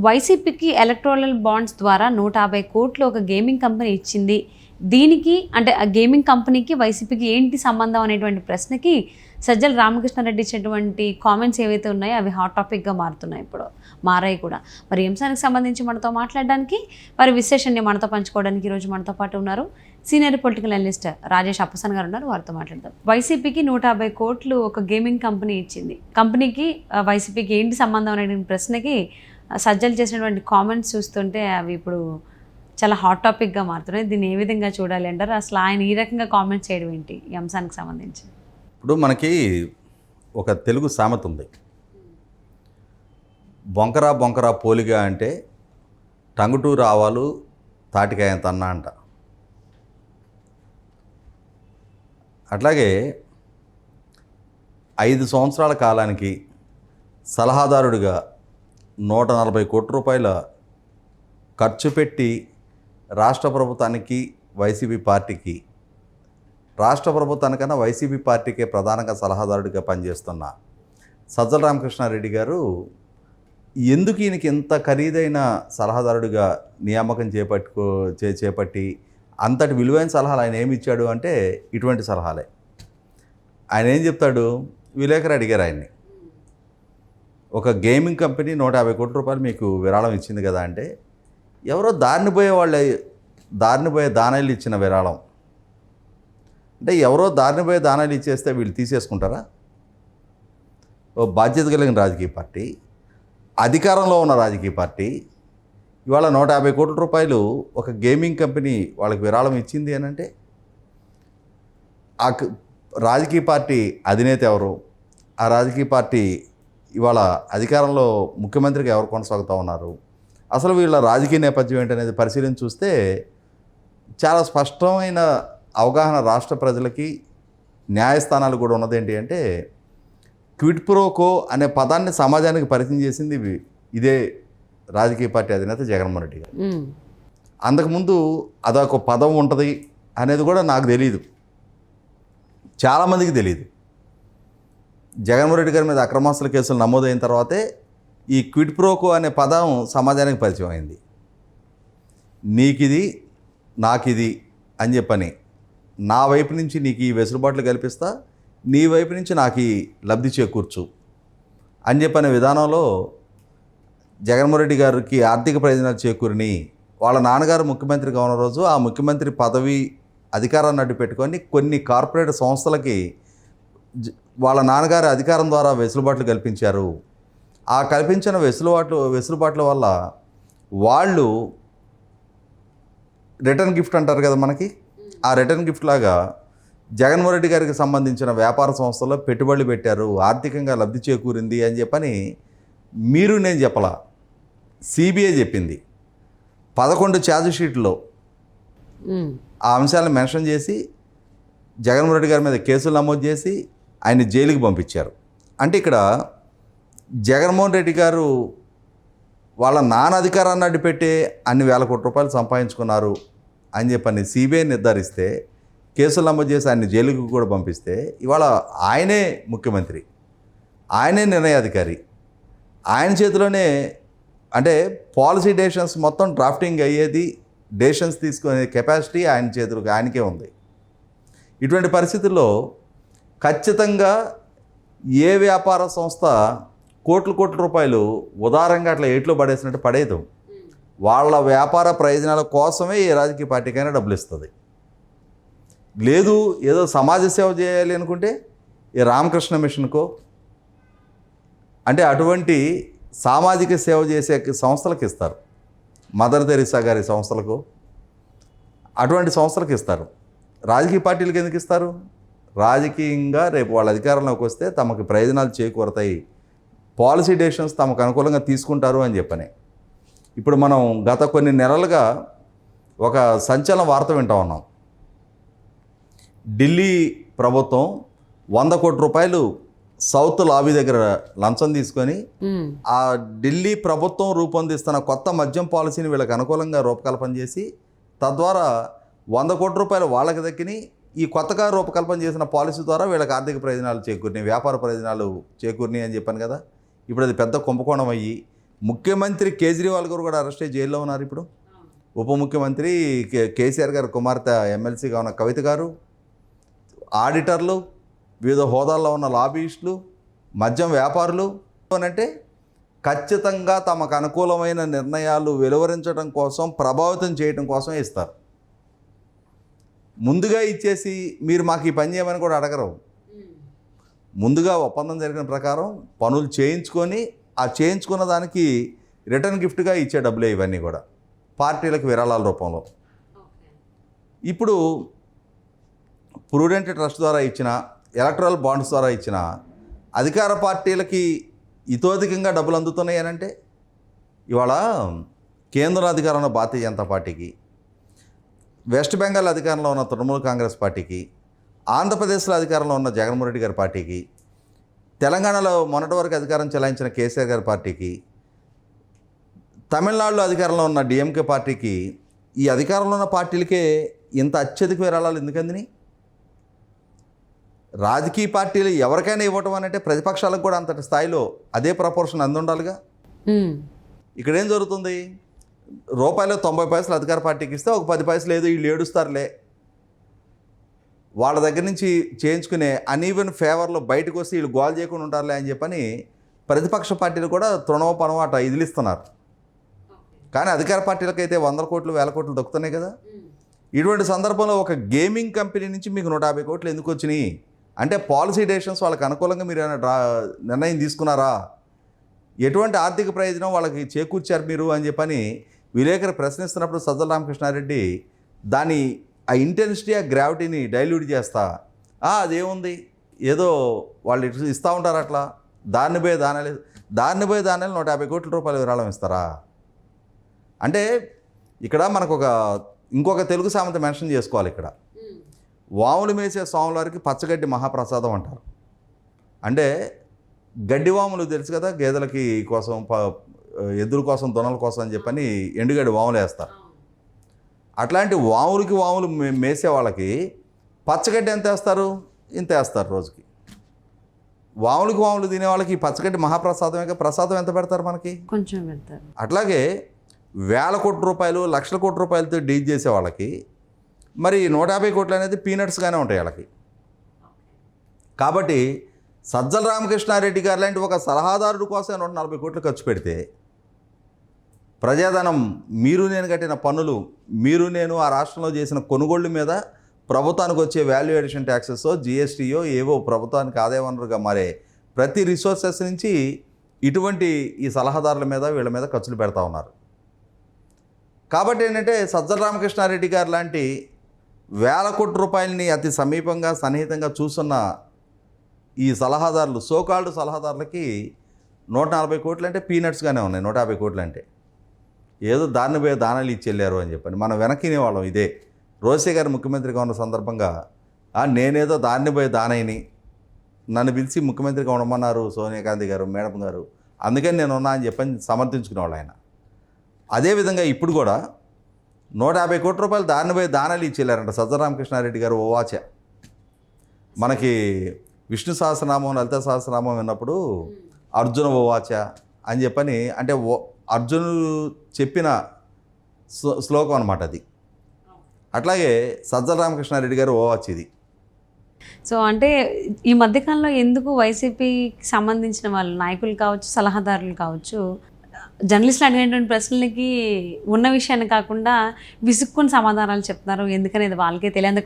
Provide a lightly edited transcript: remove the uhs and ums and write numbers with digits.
వైసీపీకి electoral bonds ద్వారా 150 కోట్లు ఒక గేమింగ్ కంపెనీ ఇచ్చింది. దీనికి అంటే ఆ గేమింగ్ కంపెనీకి వైసీపీకి ఏంటి సంబంధం అనేటువంటి ప్రశ్నకి సజ్జల రామకృష్ణారెడ్డి ఇచ్చినటువంటి కామెంట్స్ ఏవైతే ఉన్నాయో అవి హాట్ టాపిక్గా మారుతున్నాయి, ఇప్పుడు మారాయి కూడా. మరి ఈ అంశానికి సంబంధించి మనతో మాట్లాడడానికి, వారి విశ్లేషణని మనతో పంచుకోవడానికి ఈరోజు మనతో పాటు ఉన్నారు సీనియర్ పొలిటికల్ అనలిస్ట్ రాజేష్ అప్పసన్ గారు ఉన్నారు. వారితో మాట్లాడదాం. వైసీపీకి 150 కోట్లు ఒక గేమింగ్ కంపెనీ ఇచ్చింది. కంపెనీకి వైసీపీకి ఏంటి సంబంధం అనే ప్రశ్నకి సజ్జలు చేసినటువంటి కామెంట్స్ చూస్తుంటే అవి ఇప్పుడు చాలా హాట్ టాపిక్గా మారుతున్నాయి. దీన్ని ఏ విధంగా చూడాలి అంటారు? అసలు ఆయన ఈ రకంగా కామెంట్స్ చేయడం ఏంటి ఈ అంశానికి సంబంధించి? ఇప్పుడు మనకి ఒక తెలుగు సామెత ఉంది, బొంకరా బొంకరా పోలిగా అంటే టంగుటూరు ఆవాలు తాటికాయంత అన్న అంట. అట్లాగే 5 సంవత్సరాల కాలానికి సలహాదారుడిగా 140 కోట్ల రూపాయల ఖర్చు పెట్టి రాష్ట్ర ప్రభుత్వానికి వైసీపీ పార్టీకి, రాష్ట్ర ప్రభుత్వానికన్నా వైసీపీ పార్టీకే ప్రధానంగా సలహాదారుడిగా పనిచేస్తున్న సజ్జల రామకృష్ణారెడ్డి గారు ఎందుకు ఈయనకి ఇంత ఖరీదైన సలహాదారుడిగా నియామకం చేపట్టి అంతటి విలువైన సలహాలు ఆయన ఏమి ఇచ్చాడు అంటే ఇటువంటి సలహాలే. ఆయన ఏం చెప్తాడు, విలేకరు అడిగారు ఆయన్ని, ఒక గేమింగ్ కంపెనీ 150 కోట్ల రూపాయలు మీకు విరాళం ఇచ్చింది కదా అంటే, ఎవరో దారిని పోయే దానాలు ఇచ్చిన విరాళం అంటే, ఎవరో దారిని పోయే దానాలు ఇచ్చేస్తే వీళ్ళు తీసేసుకుంటారా? ఓ బాధ్యత కలిగిన రాజకీయ పార్టీ, అధికారంలో ఉన్న రాజకీయ పార్టీ ఇవాళ 150 కోట్ల రూపాయలు ఒక గేమింగ్ కంపెనీ వాళ్ళకి విరాళం ఇచ్చింది అని అంటే, ఆ రాజకీయ పార్టీ అధినేత ఎవరు, ఆ రాజకీయ పార్టీ ఇవాళ అధికారంలో ముఖ్యమంత్రిగా ఎవరు కొనసాగుతూ ఉన్నారు, అసలు వీళ్ళ రాజకీయ నేపథ్యం ఏంటనేది పరిశీలించి చూస్తే చాలా స్పష్టమైన అవగాహన రాష్ట్ర ప్రజలకి, న్యాయస్థానాలు కూడా ఉన్నదేంటి అంటే, క్విడ్ ప్రోకో అనే పదాన్ని సమాజానికి పరిచయం చేసింది ఇదే రాజకీయ పార్టీ అధినేత జగన్మోహన్ రెడ్డి గారు. అంతకుముందు అదొక పదం ఉంటుంది అనేది కూడా నాకు తెలియదు, చాలామందికి తెలియదు. జగన్మోహన్ రెడ్డి గారి మీద అక్రమాస్తుల కేసులు నమోదైన తర్వాతే ఈ క్విడ్ ప్రోకో అనే పదం సమాజానికి పరిచయం అయింది. నీకిది నాకిది అని చెప్పని, నా వైపు నుంచి నీకు ఈ వెసులుబాట్లు కల్పిస్తా, నీ వైపు నుంచి నాకు ఈ లబ్ధి చేకూర్చు అని చెప్పనే విధానంలో జగన్మోహన్ రెడ్డి గారికి ఆర్థిక ప్రయోజనాలు చేకూరిని వాళ్ళ నాన్నగారు ముఖ్యమంత్రిగా ఉన్న రోజు ఆ ముఖ్యమంత్రి పదవి అధికారాన్ని అడ్డు పెట్టుకొని కొన్ని కార్పొరేట్ సంస్థలకి వాళ్ళ నాన్నగారి అధికారం ద్వారా వెసులుబాట్లు కల్పించారు. ఆ కల్పించిన వెసులుబాట్ల వల్ల వాళ్ళు రిటర్న్ గిఫ్ట్ అంటారు కదా మనకి, ఆ రిటర్న్ గిఫ్ట్ లాగా జగన్మోహన్ రెడ్డి గారికి సంబంధించిన వ్యాపార సంస్థల్లో పెట్టుబడులు పెట్టారు, ఆర్థికంగా లబ్ధి చేకూరింది అని చెప్పని మీరు నేను చెప్పలా, సిబిఐ చెప్పింది. 11 ఛార్జ్ షీట్లో ఆ అంశాలను మెన్షన్ చేసి జగన్మోహన్ రెడ్డి గారి మీద కేసులు నమోదు చేసి ఆయన జైలుకి పంపించారు. అంటే ఇక్కడ జగన్మోహన్ రెడ్డి గారు వాళ్ళ నాన్న అధికారాన్ని అడ్డుపెట్టే అన్ని వేల కోట్ల రూపాయలు సంపాదించుకున్నారు అని చెప్పని సిబిఐ నిర్ధారిస్తే, కేసులు నమోదు చేసి ఆయన జైలుకి కూడా పంపిస్తే, ఇవాళ ఆయనే ముఖ్యమంత్రి, ఆయనే నిర్ణయాధికారి, ఆయన చేతిలోనే అంటే పాలసీ డెసిషన్స్ మొత్తం డ్రాఫ్టింగ్ అయ్యేది, డెసిషన్స్ తీసుకునే కెపాసిటీ ఆయన చేతులకు ఆయనకే ఉంది. ఇటువంటి పరిస్థితుల్లో ఖచ్చితంగా ఏ వ్యాపార సంస్థ కోట్ల రూపాయలు ఉదారంగా అట్లా ఏట్లో పడేసినట్టు పడేదు. వాళ్ళ వ్యాపార ప్రయోజనాల కోసమే ఏ రాజకీయ పార్టీకైనా డబ్బులు ఇస్తుంది. లేదు ఏదో సమాజ సేవ చేయాలి అనుకుంటే ఈ రామకృష్ణ మిషన్కో, అంటే అటువంటి సామాజిక సేవ చేసే సంస్థలకు ఇస్తారు, మదర్ తెరీసా గారి సంస్థలకు, అటువంటి సంస్థలకు ఇస్తారు. రాజకీయ పార్టీలకు ఎందుకు ఇస్తారు? రాజకీయంగా రేపు వాళ్ళ అధికారంలోకి వస్తే తమకు ప్రయోజనాలు చేకూరతాయి, పాలసీ డెసిషన్స్ తమకు అనుకూలంగా తీసుకుంటారు అని చెప్పని. ఇప్పుడు మనం గత కొన్ని నెలలుగా ఒక సంచలన వార్త వింటూ ఉన్నాం. ఢిల్లీ ప్రభుత్వం 100 కోట్ల రూపాయలు సౌత్ లాబీ దగ్గర లంచం తీసుకొని ఆ ఢిల్లీ ప్రభుత్వం రూపొందిస్తున్న కొత్త మద్యం పాలసీని వీళ్ళకి అనుకూలంగా రూపకల్పన చేసి, తద్వారా 100 కోట్ల రూపాయలు వాళ్ళకి దక్కిని, ఈ కొత్తగా రూపకల్పన చేసిన పాలసీ ద్వారా వీళ్ళకి ఆర్థిక ప్రయోజనాలు చేకూరినాయి, వ్యాపార ప్రయోజనాలు చేకూరినాయి అని చెప్పాను కదా. ఇప్పుడు అది పెద్ద కుంభకోణం అయ్యి ముఖ్యమంత్రి కేజ్రీవాల్ గారు కూడా అరెస్ట్ అయ్యి జైల్లో ఉన్నారు ఇప్పుడు. ఉప ముఖ్యమంత్రి కేసీఆర్ గారు కుమార్తె ఎమ్మెల్సీగా ఉన్న కవిత గారు, ఆడిటర్లు, వివిధ హోదాల్లో ఉన్న లాబీయిస్టులు, మద్యం వ్యాపారులు అంటే ఖచ్చితంగా తమకు అనుకూలమైన నిర్ణయాలు వెలువరించడం కోసం, ప్రభావితం చేయడం కోసం ఇస్తారు. ముందుగా ఇచ్చేసి మీరు మాకు ఈ పని చేయమని కూడా అడగరు. ముందుగా ఒప్పందం జరిగిన ప్రకారం పనులు చేయించుకొని ఆ చేయించుకున్న దానికి రిటర్న్ గిఫ్ట్గా ఇచ్చే డబ్బులే ఇవన్నీ కూడా పార్టీలకు విరాళాల రూపంలో. ఇప్పుడు ప్రూడెంట్ ట్రస్ట్ ద్వారా ఇచ్చిన, ఎలక్ట్రల్ బాండ్స్ ద్వారా ఇచ్చిన అధికార పార్టీలకి ఇతోధికంగా డబ్బులు అందుతున్నాయి అని అంటే ఇవాళ కేంద్ర అధికారంలో ఉన్న భారతీయ జనతా పార్టీకి, వెస్ట్ బెంగాల్ అధికారంలో ఉన్న తృణమూల్ కాంగ్రెస్ పార్టీకి, ఆంధ్రప్రదేశ్లో అధికారంలో ఉన్న జగన్మోహన్ రెడ్డి గారి పార్టీకి, తెలంగాణలో మొన్నటి వరకు అధికారం చెలాయించిన కేసీఆర్ గారి పార్టీకి, తమిళనాడులో అధికారంలో ఉన్న డిఎంకే పార్టీకి, ఈ అధికారంలో ఉన్న పార్టీలకే ఇంత అత్యధిక విరాళాలు ఎందుకందిని? రాజకీయ పార్టీలు ఎవరికైనా ఇవ్వటం అంటే ప్రతిపక్షాలకు కూడా అంతటి స్థాయిలో అదే ప్రపోర్షన్ అందుండాలిగా. ఇక్కడ ఏం జరుగుతుంది? రూపాయలు 90 పైసలు అధికార పార్టీకి ఇస్తే ఒక 10 పైసలు ఏదో వీళ్ళు ఏడుస్తారులే, వాళ్ళ దగ్గర నుంచి చేయించుకునే అన్ఈవెన్ ఫేవర్లో బయటకు వస్తే వీళ్ళు గోల్ చేయకుండా ఉంటారులే అని చెప్పని ప్రతిపక్ష పార్టీలు కూడా తృణవ పనవాట ఇదిలిస్తున్నారు. కానీ అధికార పార్టీలకైతే 100 కోట్లు 1000 కోట్లు దొక్కుతున్నాయి కదా. ఇటువంటి సందర్భంలో ఒక గేమింగ్ కంపెనీ నుంచి మీకు 150 కోట్లు ఎందుకు వచ్చినాయి అంటే పాలసీ డెసిషన్స్ వాళ్ళకి అనుకూలంగా మీరు ఏమైనా నిర్ణయం తీసుకున్నారా? ఎటువంటి ఆర్థిక ప్రయోజనం వాళ్ళకి చేకూర్చారు మీరు అని చెప్పని విలేకరు ప్రశ్నిస్తున్నప్పుడు సజ్జల రామకృష్ణారెడ్డి దాని ఆ ఇంటెన్సిటీ, ఆ గ్రావిటీని డైల్యూట్ చేస్తా, అదేముంది ఏదో వాళ్ళు ఇస్తూ ఉంటారు అట్లా, దాన్ని పోయి దానాలు 150 కోట్ల రూపాయలు విరాళం ఇస్తారా అంటే ఇక్కడ మనకు ఇంకొక తెలుగు సామెత మెన్షన్ చేసుకోవాలి. ఇక్కడ వాములు మేసే స్వాములవారికి పచ్చగడ్డి మహాప్రసాదం అంటారు. అంటే గడ్డి వాములు తెలుసు కదా, గేదెలకి కోసం, ఎద్దుల కోసం, దొనల కోసం అని చెప్పని ఎండుగడ్డి వాములు వేస్తారు. అట్లాంటి వాములు మేసే వాళ్ళకి పచ్చగడ్డి ఎంత వేస్తారు? ఇంత వేస్తారు రోజుకి. వాములు తినే వాళ్ళకి పచ్చగడ్డి మహాప్రసాదమే. ప్రసాదం ఎంత పెడతారు మనకి? కొంచెం పెడతారు. అట్లాగే 1000 కోట్ల రూపాయలు, లక్షల కోట్ల రూపాయలతో డీల్ చేసే వాళ్ళకి మరి 150 కోట్లు అనేది పీనట్స్గానే ఉంటాయి వాళ్ళకి. కాబట్టి సజ్జల రామకృష్ణారెడ్డి గారు లాంటి ఒక సలహాదారుడు కోసం 140 కోట్లు ఖర్చు పెడితే ప్రజాధనం, మీరు నేను కట్టిన పన్నులు, మీరు నేను ఆ రాష్ట్రంలో చేసిన కొనుగోళ్ల మీద ప్రభుత్వానికి వచ్చే వాల్యూ అడిషన్ ట్యాక్సెస్, జిఎస్టీయో ఏవో ప్రభుత్వానికి ఆదాయ వనరుగా మారే ప్రతి రిసోర్సెస్ నుంచి ఇటువంటి ఈ సలహాదారుల మీద, వీళ్ళ మీద ఖర్చులు పెడతా ఉన్నారు. కాబట్టి ఏంటంటే సజ్జల రామకృష్ణారెడ్డి గారు లాంటి 1000 కోట్ల రూపాయలని అతి సమీపంగా, సన్నిహితంగా చూస్తున్న ఈ సలహాదారులు, సోకాల్డ్ సలహాదారులకి 140 కోట్లు అంటే పీనట్స్గానే ఉన్నాయి. 150 కోట్లు అంటే ఏదో దాన్ని పోయి దానాలు ఇచ్చి వెళ్ళారు అని చెప్పని మనం వెనక్కినే వాళ్ళం. ఇదే రోసే గారు ముఖ్యమంత్రిగా ఉన్న సందర్భంగా నేనేదో దాన్ని పోయి దానైని నన్ను పిలిచి ముఖ్యమంత్రిగా ఉండమన్నారు సోనియా గాంధీ గారు, మేడం గారు, అందుకని నేను ఉన్నా అని చెప్పని సమర్థించుకునేవాళ్ళు ఆయన. అదేవిధంగా ఇప్పుడు కూడా 150 కోట్ల రూపాయలు దాన్ని పోయి దానాలు ఇచ్చి వెళ్ళారంట సజ్జల రామకృష్ణారెడ్డి గారు. ఓవాచ మనకి విష్ణు సహస్రనామం, లలిత సహస్రనామం విన్నప్పుడు అర్జున ఓవాచ అని చెప్పని, అంటే అర్జునుడు చెప్పిన శ్లోకం అనమాట అది. అట్లాగే సజ్జల రామకృష్ణారెడ్డి గారు ఓవాచ ఇది. సో అంటే ఈ మధ్యకాలంలో ఎందుకు వైసీపీకి సంబంధించిన వాళ్ళు, నాయకులు కావచ్చు, సలహాదారులు కావచ్చు, జర్నలిస్టులు అడిగినటువంటి ప్రశ్నలకి ఉన్న విషయాన్ని కాకుండా విసుక్కుని సమాధానాలు చెప్తున్నారు? ఎందుకనేది వాళ్ళకే తెలియదు.